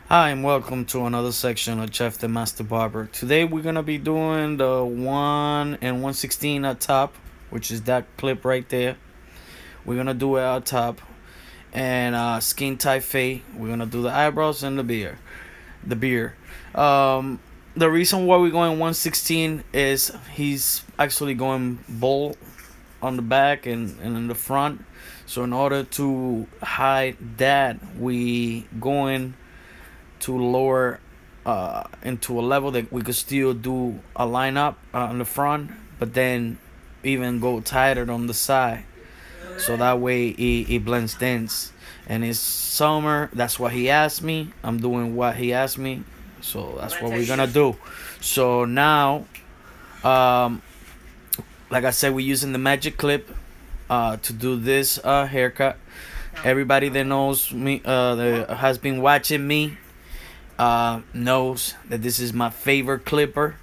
Hi, and welcome to another section of Chef the Master Barber. Today we're gonna be doing the 1 and 116 at top, which is that clip right there. We're gonna do it at top, and skin tight fade. We're gonna do the eyebrows and the beard. Um, the reason why we're going 116 is he's actually going bold on the back and in the front. So in order to hide that, we going to lower into a level that we could still do a lineup on the front, but then even go tighter on the side, so that way it blends in. And it's summer, that's what he asked me. I'm doing what he asked me, so that's what we're gonna do. So now, um, like I said, we're using the magic clip to do this haircut. Everybody that knows me, that has been watching me, knows that this is my favorite clipper,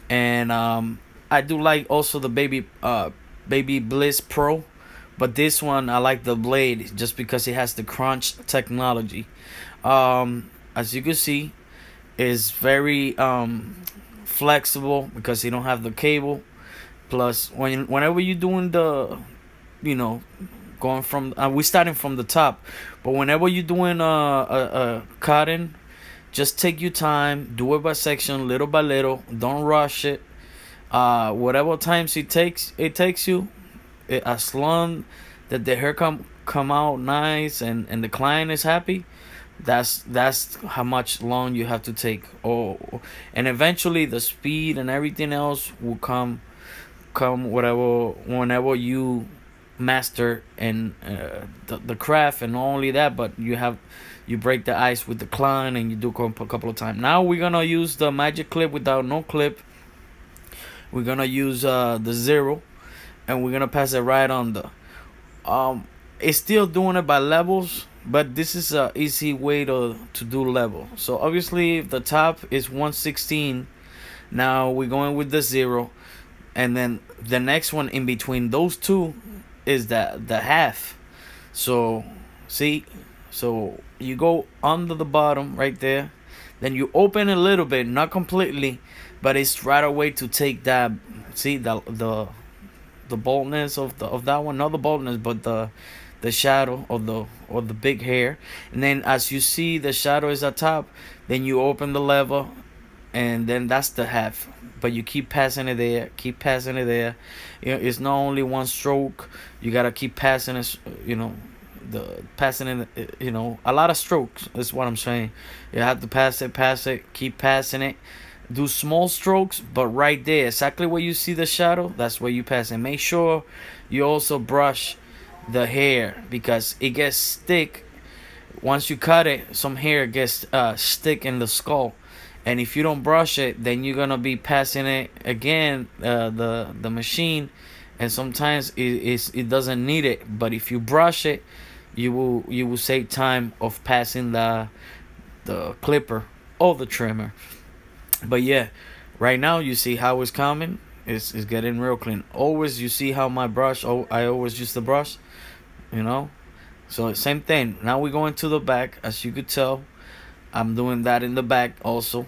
and I do like also the baby Bliss Pro, but this one I like the blade just because it has the crunch technology. As you can see, it's very flexible because you don't have the cable. Plus, whenever you're doing the, you know, going from we starting from the top, but whenever you're doing a cutting, just take your time, do it by section, little by little. Don't rush it. Whatever times it takes you, as long that the hair come out nice and the client is happy, that's how much long you have to take. And eventually the speed and everything else will come whenever you master and the craft. And not only that, but you break the ice with the client and you do a couple of times. Now we're gonna use the magic clip without no clip. We're gonna use the 0, and we're gonna pass it right on the it's still doing it by levels, but this is a easy way to do level. So obviously if the top is 116, now we're going with the 0, and then the next one in between those two is the half. So see, so you go under the bottom right there, then you open a little bit, not completely, but it's right away to take that. See the boldness of that one, not the boldness, but the shadow of the big hair. And then as you see the shadow is at top, then you open the lever, and then that's the half. But you keep passing it there, keep passing it there. You know, it's not only one stroke. You gotta keep passing it. You know, the passing it. You know, a lot of strokes is what I'm saying. You have to pass it, keep passing it. Do small strokes, but right there, exactly where you see the shadow, that's where you pass. And make sure you also brush the hair, because it gets thick. Once you cut it, some hair gets stick in the skull, and if you don't brush it, then you're gonna be passing it again, the machine, and sometimes it doesn't need it. But if you brush it, you will save time of passing the clipper or the trimmer. But yeah, right now you see how it's coming. It's getting real clean. Always you see how my brush. Oh, I always use the brush. You know, so same thing. Now we go into the back. As you could tell, I'm doing that in the back also.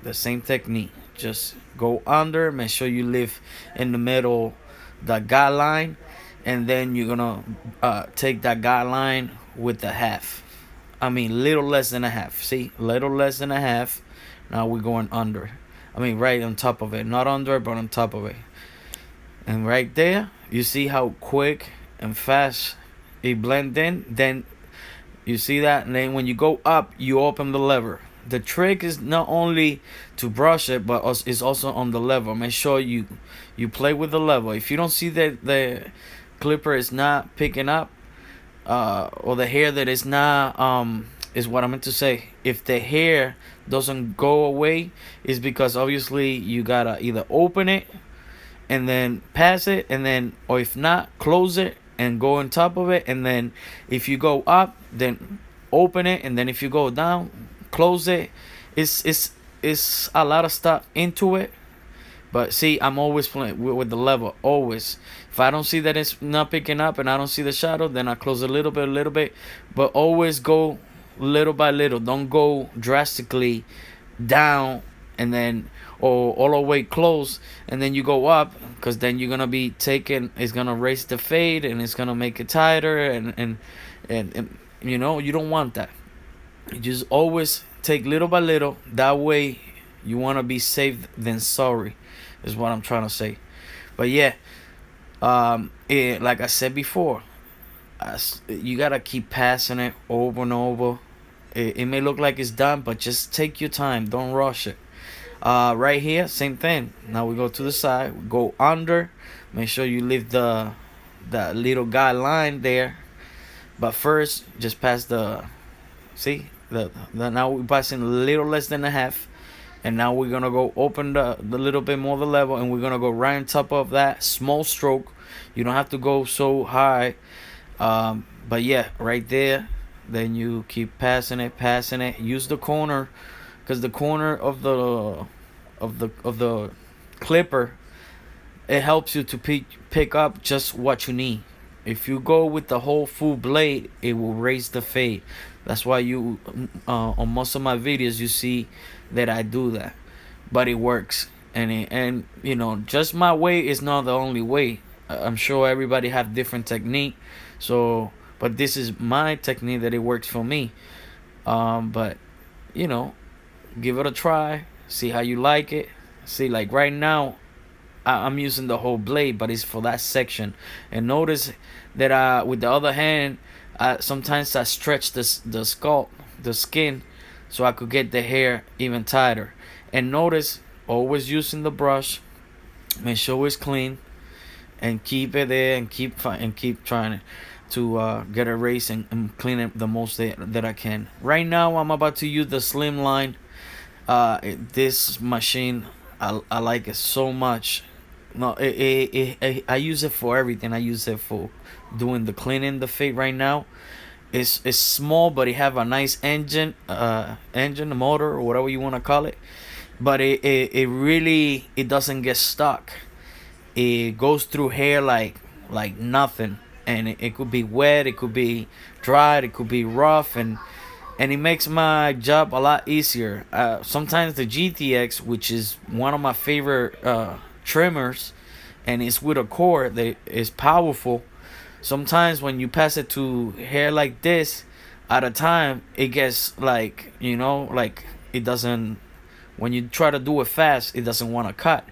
The same technique. Just go under. Make sure you leave in the middle the guideline, and then you're gonna take that guideline with the half. I mean, little less than a half. See, little less than a half. Now we're going under. I mean, right on top of it. Not under, but on top of it. And right there, you see how quick and fast it blends in. Then you see that. And then when you go up, you open the lever. The trick is not only to brush it, but it's also on the lever. Make sure you play with the lever. If you don't see that the clipper is not picking up, or the hair that is not is what I meant to say. If the hair doesn't go away, is because obviously you gotta either open it and then pass it, and then, or if not, close it and go on top of it. And then if you go up, then open it, and then if you go down, close it. It's a lot of stuff into it. But see, I'm always playing with the lever, always. If I don't see that it's not picking up and I don't see the shadow, then I close a little bit. But always go little by little. Don't go drastically down and then, or all the way close and then you go up, because then you're gonna be taking, it's gonna raise the fade and it's gonna make it tighter, and you know, you don't want that. You just always take little by little. That way you want to be safe than sorry, is what I'm trying to say. But yeah, like I said before, you gotta keep passing it over and over. It may look like it's done, but just take your time, don't rush it. Right here, same thing. Now we go to the side, we go under, make sure you leave the little guideline there. But first, just pass the, see, the now we're passing a little less than a half, and now we're gonna go open the little bit more the level, and we're gonna go right on top of that small stroke. You don't have to go so high, but yeah, right there. Then you keep passing it, use the corner, because the corner of the clipper, it helps you to pick up just what you need. If you go with the whole full blade, it will raise the fade. That's why you on most of my videos you see that I do that, but it works. And you know, just my way is not the only way. I'm sure everybody have different technique, so but this is my technique that it works for me. But you know, give it a try, see how you like it. See, like right now I'm using the whole blade, but it's for that section. And notice that with the other hand, sometimes I stretch the skin, so I could get the hair even tighter. And notice, always using the brush, make sure it's clean, and keep it there, and keep trying to get a race and clean it the most that I can. Right now I'm about to use the slimline. This machine, I like it so much. No, I use it for everything. I use it for doing the cleaning the fade. Right now it's small, but it have a nice engine, motor, or whatever you want to call it. But it really, it doesn't get stuck. It goes through hair like nothing. And it could be wet, it could be dry, it could be rough, and it makes my job a lot easier. Sometimes the GTX, which is one of my favorite trimmers, and it's with a cord that is powerful. Sometimes when you pass it to hair like this at a time, it gets like, you know, like it doesn't, when you try to do it fast, it doesn't want to cut,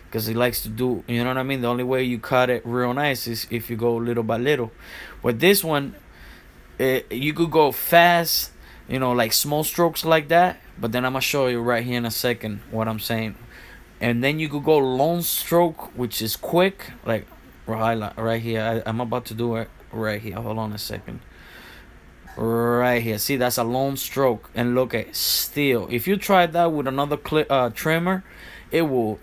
because it likes to do, you know what I mean? The only way you cut it real nice is if you go little by little. With this one, you could go fast, you know, like small strokes like that, but then I'm gonna show you right here in a second what I'm saying. And then you could go long stroke, which is quick, like right here. I'm about to do it right here. Hold on a second. Right here, see, that's a long stroke. And look at, still, if you try that with another trimmer, it will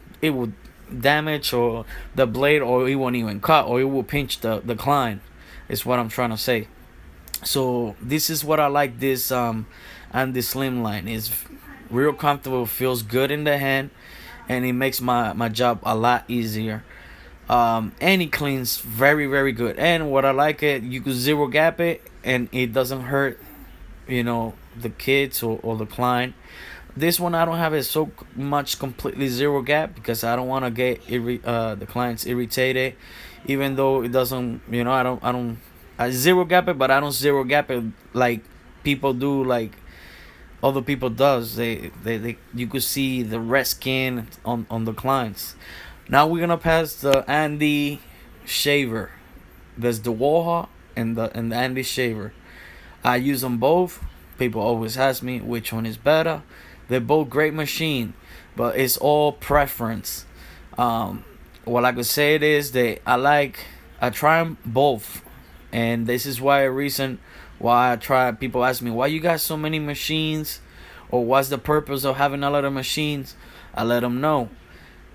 damage or the blade, or it won't even cut, or it will pinch the client, is what I'm trying to say. So this is what I like, this and the slimline is real comfortable, feels good in the hand, and it makes my job a lot easier. And it cleans very good. And what I like it, you could zero gap it and it doesn't hurt, you know, the kids or the client. This one I don't have it so much completely zero gap, because I don't want to get the clients irritated, even though it doesn't, you know, I zero gap it, but I don't zero gap it like people do, like other people does. They you could see the red skin on the clients. Now we're gonna pass the Andy shaver. There's the Warhol and the Andy shaver. I use them both. People always ask me which one is better. They're both great machine, but it's all preference. What I could say it is that I try them both, and this is why a reason why I try. People ask me, why you got so many machines, or what's the purpose of having a lot of machines? I let them know,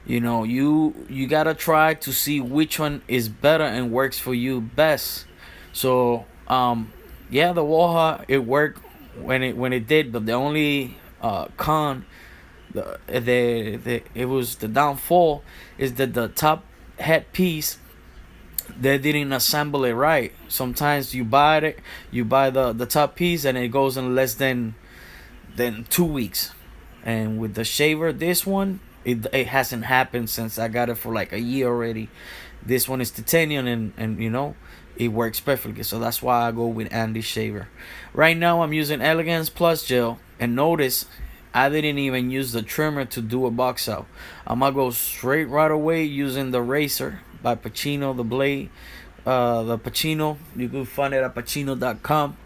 you know, you gotta try to see which one is better and works for you best. So yeah, the Warhol, it worked when it did, but the only con, it was the downfall, is that the top head piece, they didn't assemble it right. Sometimes you buy it, you buy the top piece, and it goes in less than 2 weeks. And with the shaver, this one, it hasn't happened since I got it for like a year already. This one is titanium, and you know, it works perfectly. So that's why I go with Andy's shaver. Right now I'm using Elegance Plus Gel, and notice I didn't even use the trimmer to do a box out. I'm gonna go straight right away using the razor by Pacino, the blade, the Pacino. You can find it at pacino.com.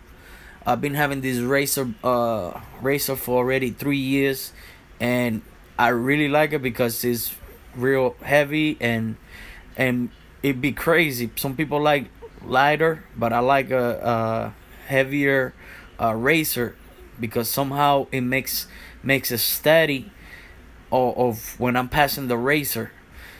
I've been having this razor for already 3 years, and I really like it because it's real heavy, and it'd be crazy. Some people like lighter, but I like a heavier razor because somehow it makes it steady of when I'm passing the razor.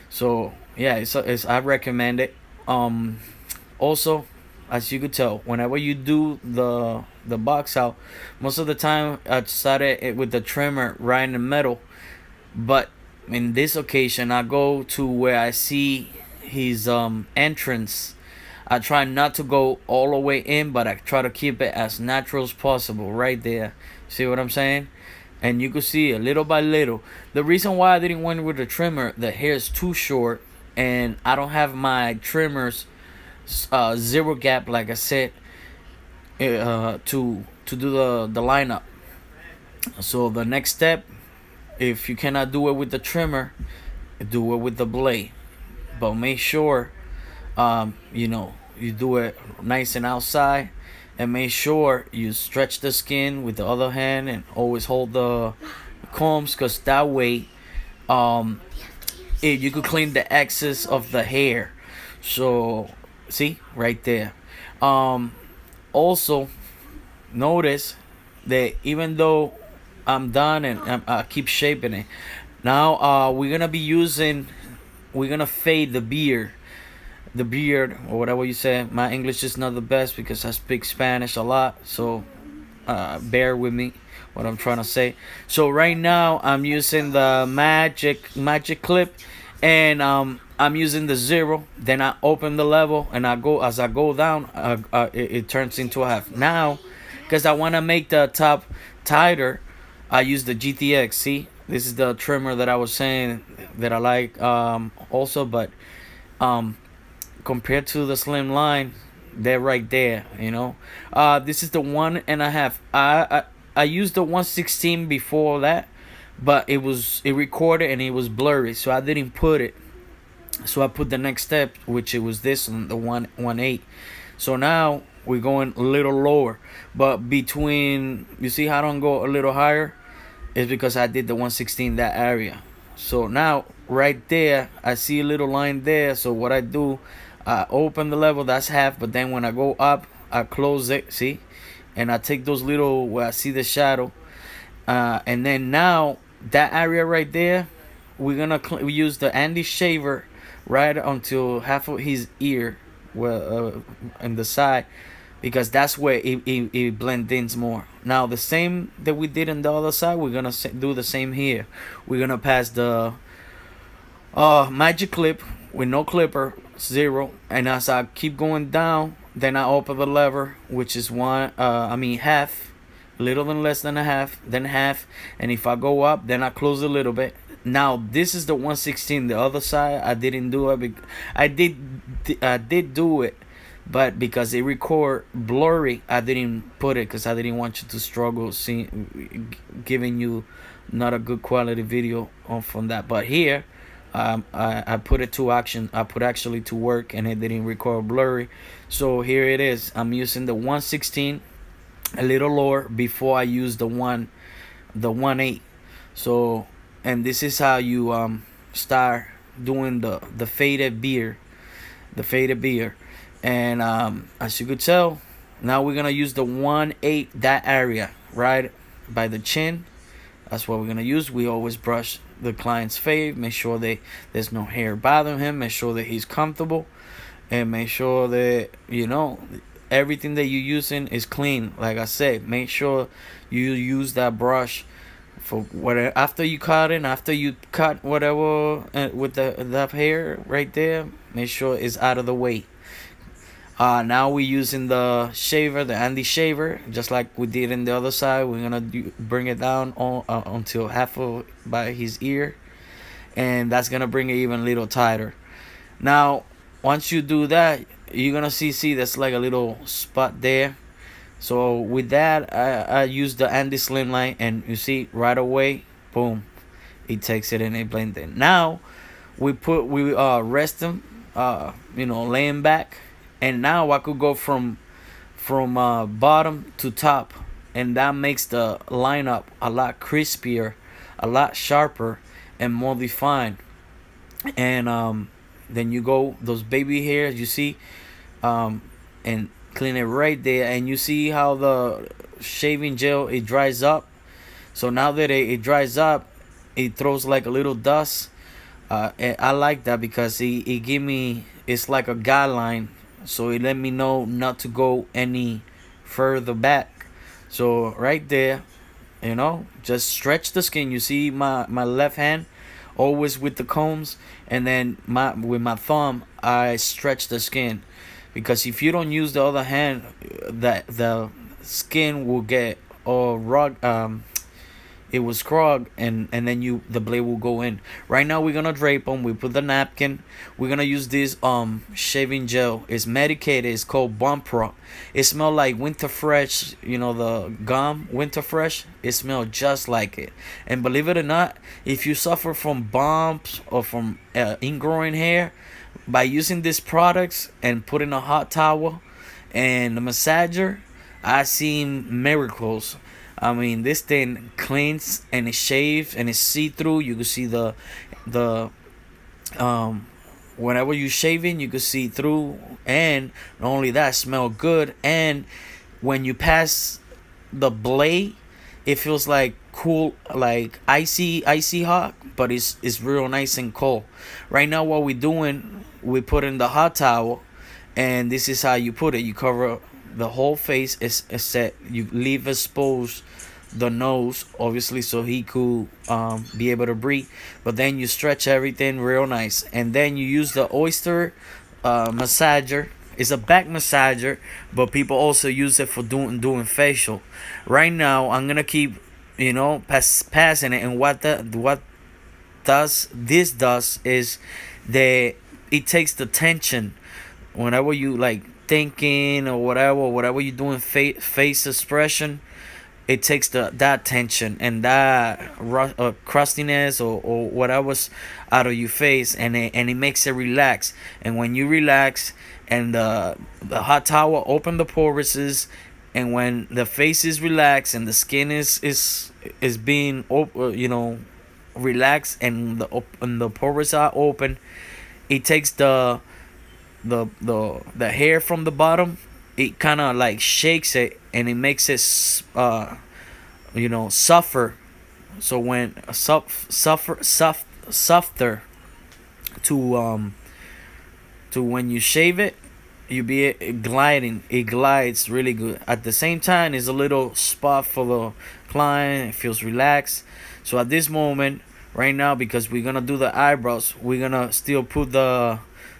So yeah, it's I recommend it. Also, as you could tell, whenever you do the box out, most of the time I started it with the trimmer right in the middle, but in this occasion I go to where I see his entrance. I try not to go all the way in, but I try to keep it as natural as possible right there. See what I'm saying? And you can see it little by little. The reason why I didn't went with the trimmer, the hair is too short, and I don't have my trimmers zero gap, like I said, to do the lineup. So the next step, if you cannot do it with the trimmer, do it with the blade, but make sure you know, you do it nice and outside, and make sure you stretch the skin with the other hand, and always hold the combs, because that way you could clean the excess of the hair. So see right there. Also notice that even though I'm done and I keep shaping it, now we're gonna fade the beard, or whatever you say. My English is not the best because I speak Spanish a lot, so bear with me what I'm trying to say. So right now I'm using the magic clip, and I'm using the 0. Then I open the level, and as I go down, it turns into a half. Now, because I want to make the top tighter, I use the GTX. See, this is the trimmer that I was saying that I like also, but compared to the slim line, they're right there, you know. This is the 1.5. I used the 1/16 before that, but it recorded and it was blurry, so I didn't put it. So I put the next step, which it was this one, the 1/8. So now we're going a little lower, but between, you see how I don't go a little higher, is because I did the 1/16 that area. So now right there I see a little line there. So what I do, I open the level, that's half, but then when I go up, I close it, see, and I take those little where I see the shadow, and then now that area right there, we're gonna we use the Andy shaver right until half of his ear, well, in the side, because that's where it blends in more. Now the same that we did on the other side, we're gonna do the same here. We're gonna pass the magic clip with no clipper, 0, and as I keep going down, then I open the lever, which is half, a little bit less than a half, then half, and if I go up, then I close a little bit. Now this is the 1/16. The other side I didn't do it. I did do it, but because it record blurry, I didn't put it because I didn't want you to struggle giving you not a good quality video from that. But here, I put it to action. I put actually to work, and it didn't record blurry. So here it is. I'm using the 1/16, a little lower before I use the 1/8. So, and this is how you start doing the faded beard, and as you could tell, now we're gonna use the 1/8, that area right by the chin. That's what we're gonna use. We always brush the client's fade, make sure there's no hair bothering him, make sure that he's comfortable, and make sure that, you know, everything that you're using is clean. Like I said, make sure you use that brush for whatever, after you cut whatever with that hair right there, make sure it's out of the way. Now we're using the shaver, the Andy shaver, just like we did in the other side. We're gonna bring it down until half of by his ear, and that's gonna bring it even a little tighter. Now, once you do that, you're gonna see there's like a little spot there. So with that, I use the Andy Slimline, and you see right away, boom, it takes it and it blends it. Now we rest him, laying back, and now I could go from bottom to top, and that makes the lineup a lot crispier, a lot sharper, and more defined. And then you go those baby hairs, you see, and clean it right there, and you see how the shaving gel, it dries up. So now that it dries up, it throws like a little dust. And I like that because it give me, it's like a guideline, so it let me know not to go any further back. So right there, just stretch the skin. You see my left hand always with the combs, and then with my thumb I stretch the skin, because if you don't use the other hand, that the skin will get all it will scrog, and then the blade will go in. Right now we're gonna drape them. We put the napkin. We're gonna use this shaving gel. It's medicated. It's called Barber. It smells like Winter Fresh, the gum Winter Fresh. It smells just like it. And believe it or not, if you suffer from bumps or from ingrowing hair, by using these products and putting a hot towel and the massager, I seen miracles. I mean, this thing cleans and it shaves and it's see-through. You can see the whenever you shaving, you can see through, and not only that, smell good. And when you pass the blade, it feels like cool, like icy hot, but it's real nice and cold. Right now, what we're doing, we put in the hot towel, and this is how you put it. You cover the whole face. It's set. You leave exposed the nose, obviously, so he could be able to breathe. But then you stretch everything real nice, and then you use the oyster massager. It's a back massager, but people also use it for doing facial. Right now, I'm gonna keep passing it, and what this does is that it takes the tension whenever you like thinking or whatever you're doing, face expression. It takes that tension and that crustiness or whatever's out of your face, and it makes it relax. And when you relax, and the hot towel open the pores, and when the face is relaxed and the skin is being relaxed, and the pores are open, it takes the hair from the bottom, it kind of like shakes it, and it makes it suffer. So when softer to when you shave it, you be gliding. It glides really good. At the same time, it's a little spot for the client. It feels relaxed. So at this moment right now, because we're gonna do the eyebrows, we're gonna still put the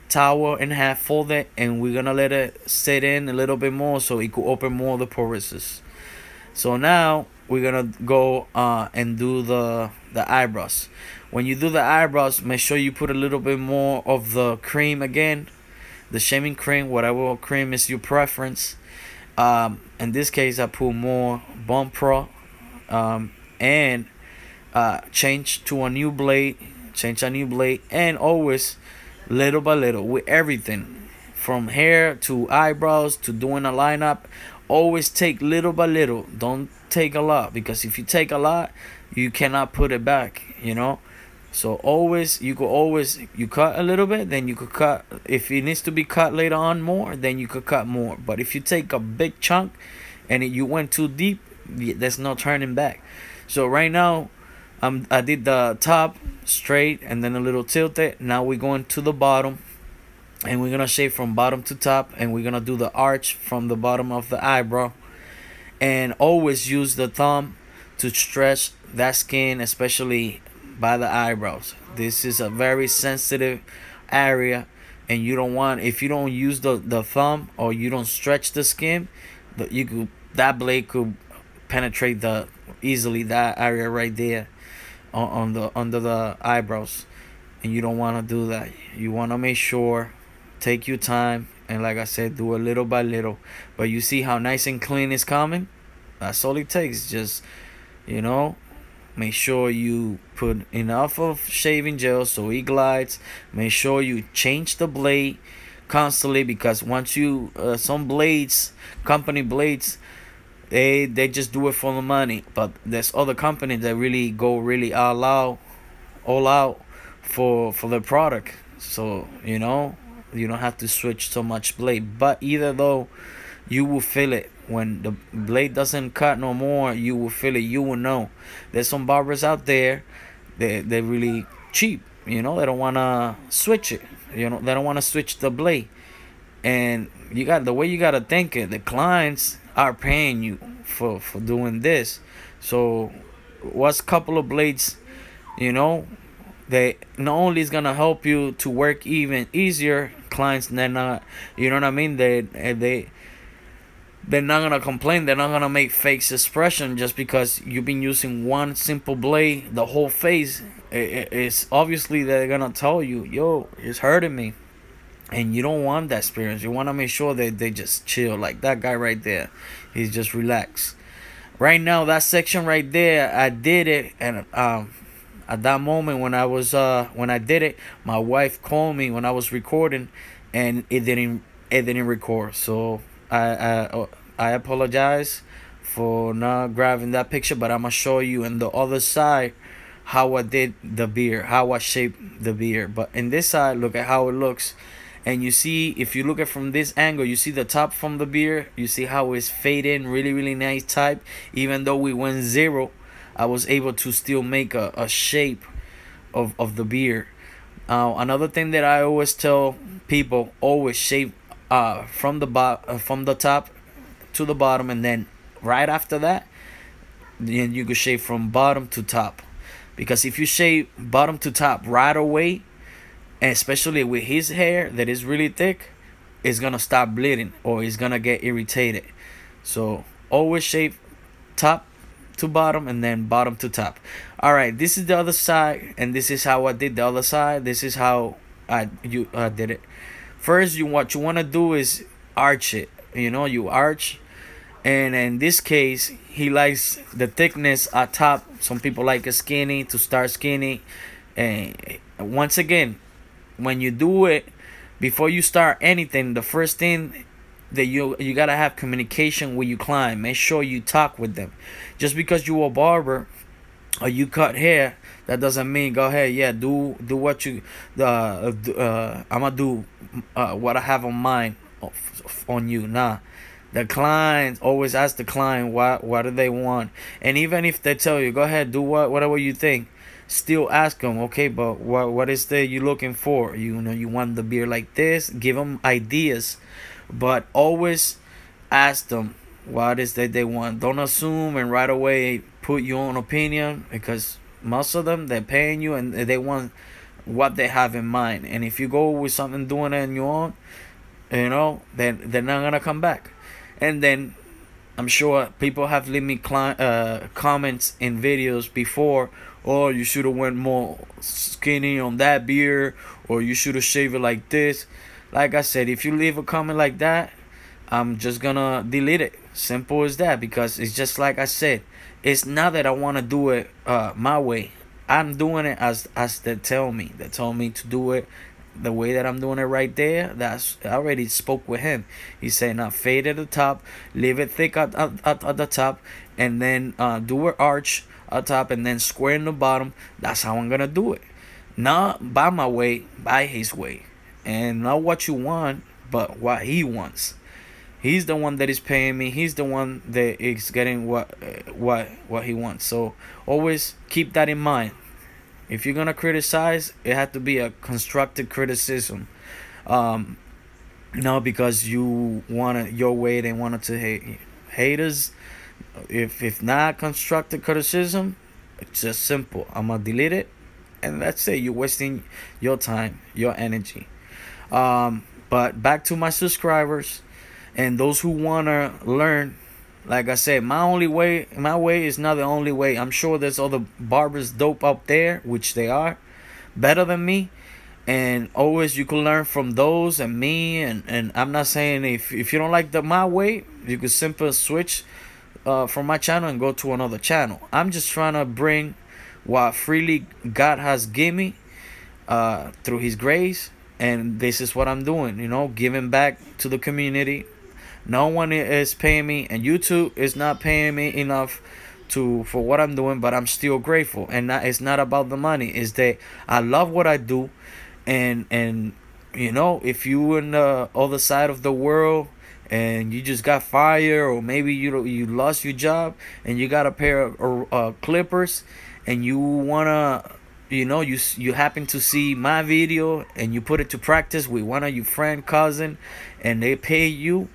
towel in half, fold it, and we're gonna let it sit in a little bit more so it could open more of the pores. So now we're gonna go and do the eyebrows. When you do the eyebrows, make sure you put a little bit more of the cream again, the shaving cream, whatever cream is your preference. In this case, I put more Barber, and change a new blade, and always little by little with everything, from hair to eyebrows to doing a lineup. Always take little by little. Don't take a lot, because if you take a lot, you cannot put it back. So you cut a little bit, then you could cut. If it needs to be cut later on more, then you could cut more. But if you take a big chunk and you went too deep, there's no turning back. So right now, I did the top straight and then a little tilted. Now we're going to the bottom, and we're gonna shave from bottom to top, and we're gonna do the arch from the bottom of the eyebrow. And always use the thumb to stretch that skin, especially by the eyebrows. This is a very sensitive area, and you don't want, if you don't use the thumb or you don't stretch the skin, that blade could penetrate the easily that area right there on the under the eyebrows, and you don't want to do that. You want to make sure, take your time, and like I said, do it little by little. But you see how nice and clean it's coming? That's all it takes. Just, you know, make sure you put enough of shaving gel so it glides. Make sure you change the blade constantly, because once you some blades, company blades, they just do it for the money. But there's other companies that really go really all out for the product. So you know, you don't have to switch so much blade. But either though, you will feel it when the blade doesn't cut no more. You will feel it. You will know. There's some barbers out there, they're really cheap. You know, they don't wanna switch it. You know, they don't wanna switch the blade. And you got the way you gotta think it. The clients are paying you for doing this. So what's a couple of blades? You know, they not only is gonna help you to work even easier. Clients, they're not. You know what I mean? They're not gonna complain. They're not gonna make fake expression just because you've been using one simple blade the whole face. It's obviously they're gonna tell you, yo, it's hurting me. And you don't want that experience. You want to make sure that they just chill. Like that guy right there, he's just relaxed. Right now, that section right there, I did it, and at that moment when I did it, my wife called me when I was recording, and it didn't record. So I apologize for not grabbing that picture, but I'm gonna show you in the other side how I did the beard, how I shaped the beard. But in this side, look at how it looks. And you see, if you look at from this angle, you see the top from the beard. You see how it's fading, really nice type. Even though we went zero, I was able to still make a shape of the beard. Another thing that I always tell people, always shape from the top to the bottom, and then right after that, then you can shave from bottom to top. Because if you shave bottom to top right away, and especially with his hair that is really thick, it's gonna stop bleeding or it's gonna get irritated. So always shave top to bottom and then bottom to top. All right, this is the other side, and this is how I did the other side. This is how I did it. First, what you want to do is arch it. You know, you arch, and in this case, he likes the thickness at top. Some people like it skinny, to start skinny. And once again, when you do it, before you start anything, the first thing that you gotta have communication with your client. Make sure you talk with them. Just because you're a barber or you cut hair, that doesn't mean go ahead, yeah, do what you I'm gonna do what I have on mind on you. Nah, the client, always ask the client what do they want. And even if they tell you go ahead, do whatever you think, still ask them, okay, but what is that you looking for? You know, you want the beard like this. Give them ideas, but always ask them what is that they want. Don't assume and right away put your own opinion, because most of them, they're paying you and they want what they have in mind. And if you go with something doing it on your own, you know, then they're not gonna come back. And then I'm sure people have leave me comments in videos before, oh, you should have went more skinny on that beard, or you should have shaved it like this. Like I said, if you leave a comment like that, I'm just gonna delete it. Simple as that. Because it's just like I said, it's not that I want to do it my way. I'm doing it as they tell me. They told me to do it the way that I'm doing it right there. That's, I already spoke with him. He said, now fade at the top, leave it thick at the top, and then do an arch at top, and then square in the bottom. That's how I'm gonna do it. Not by my way, by his way. And not what you want, but what he wants. He's the one that is paying me. He's the one that is getting what he wants. So always keep that in mind. If you're gonna criticize, it had to be a constructive criticism. No, because you want it your way, they want it to hate. Haters, if not constructive criticism, it's just simple. I'm gonna delete it, and that's it. You're wasting your time, your energy. But back to my subscribers and those who wanna learn. Like I said, my way is not the only way. I'm sure there's other barbers dope out there, which they are better than me, and always you can learn from those and me. And I'm not saying if you don't like my way, you could simply switch from my channel and go to another channel. I'm just trying to bring what freely God has given me through His grace, and this is what I'm doing. You know, giving back to the community. No one is paying me, and YouTube is not paying me enough for what I'm doing, but I'm still grateful. And it's not about the money. It's that I love what I do, and you know, if you in the other side of the world and you just got fired, or maybe you lost your job and you got a pair of clippers, and you wanna, you know, you happen to see my video and you put it to practice with one of your friend, cousin, and they pay you,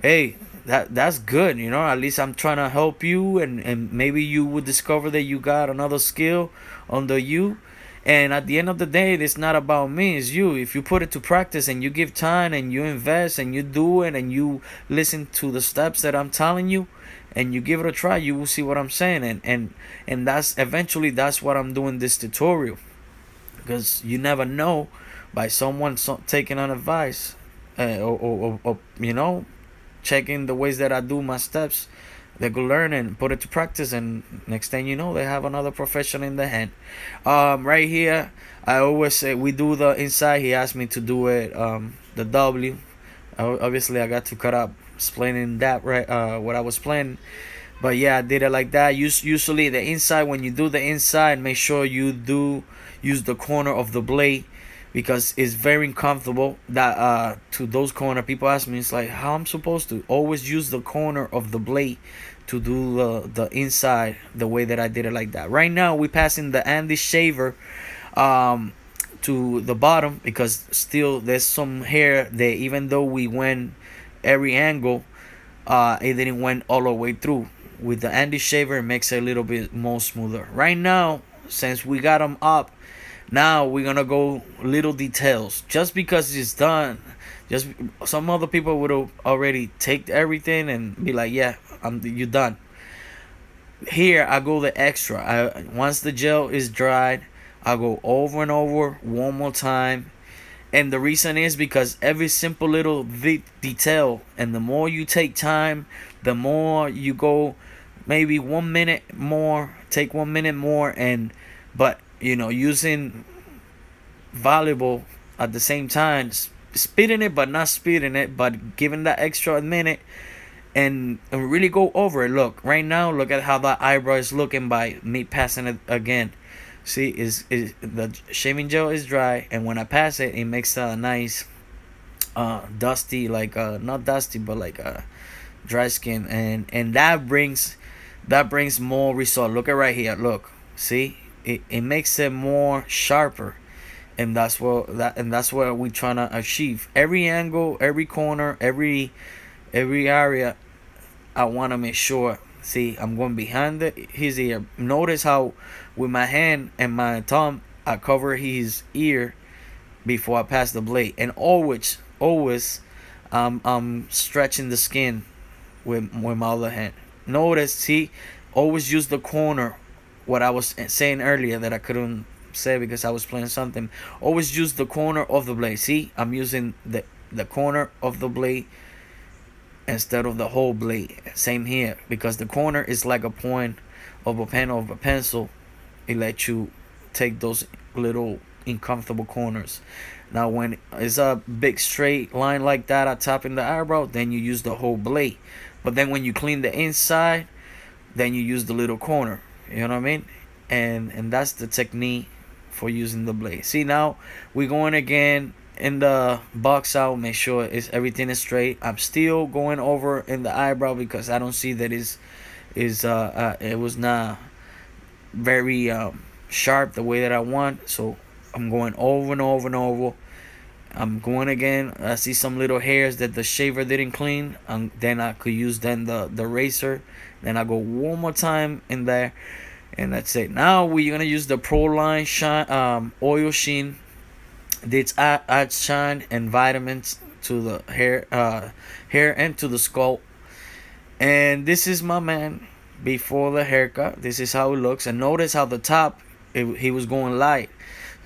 hey, that's good. You know, at least I'm trying to help you, and maybe you would discover that you got another skill under you. And at the end of the day, it's not about me, it's you. If you put it to practice and you give time and you invest and you do it and you listen to the steps that I'm telling you and you give it a try, you will see what I'm saying. And that's eventually, that's what I'm doing this tutorial, because you never know, by someone taking on advice, or you know, checking the ways that I do my steps, they go learn and put it to practice, and next thing you know, they have another profession in the hand. Right here, I always say we do the inside. He asked me to do it, the W. Obviously, I got to cut up explaining that, right, what I was planning. But yeah, I did it like that. Usually the inside, when you do the inside, make sure you do use the corner of the blade, because it's very uncomfortable. That to those corner, people ask me, it's like, how I'm supposed to always use the corner of the blade to do the inside the way that I did it like that. Right now we passing the Andy shaver to the bottom, because still there's some hair there. Even though we went every angle, it didn't went all the way through. With the Andy shaver, it makes it a little bit more smoother. Right now, since we got them up, now we're gonna go little details. Just because it's done, just some other people would have already take everything and be like, yeah, you're done. Here I go the extra. Once the gel is dried, I go over and over one more time. And the reason is because every simple little detail, and the more you take time, the more you go, maybe 1 minute more, take 1 minute more, but you know, using valuable at the same time, speeding it but not speeding it, but giving that extra minute, and really go over it. Look, right now, look at how that eyebrow is looking by me passing it again. See, is the shaving gel is dry, and when I pass it, it makes a nice dusty, like not dusty, but like dry skin, and that brings more result. Look at right here, look, see, it makes it more sharper, and that's what we're trying to achieve. Every angle, every corner, every area, I want to make sure. See, I'm going behind his ear. Notice how with my hand and my thumb I cover his ear before I pass the blade, and always I'm stretching the skin with my other hand. Notice, see, always use the corner. What I was saying earlier that I couldn't say because I was playing something. Always use the corner of the blade. See, I'm using the corner of the blade instead of the whole blade. Same here, because the corner is like a point of a pen of a pencil. It lets you take those little uncomfortable corners. Now when it's a big straight line like that at top in the eyebrow, then you use the whole blade. But then when you clean the inside, then you use the little corner. You know what I mean? And that's the technique for using the blade. See, now we're going again in the box out. Make sure everything is straight. I'm still going over in the eyebrow because I don't see that it was not very sharp the way that I want. So I'm going over and over and over. I'm going again. I see some little hairs that the shaver didn't clean, and then I could use the razor. Then I go one more time in there, and that's it. Now we're gonna use the Pro Line Shine Oil Sheen This adds shine and vitamins to the hair and to the scalp. And this is my man before the haircut. This is how it looks. And notice how the top, he was going light.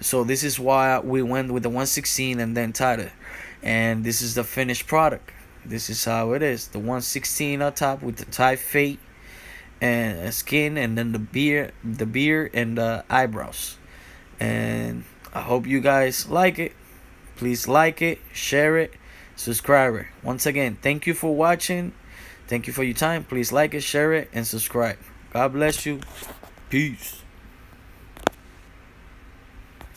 So this is why we went with the 116 and then tighter. And this is the finished product. This is how it is. The 116 on top with the tight fade and skin, and then the beard and the eyebrows. And I hope you guys like it. Please like it, share it, subscribe it. Once again, thank you for watching. Thank you for your time. Please like it, share it, and subscribe. God bless you. Peace.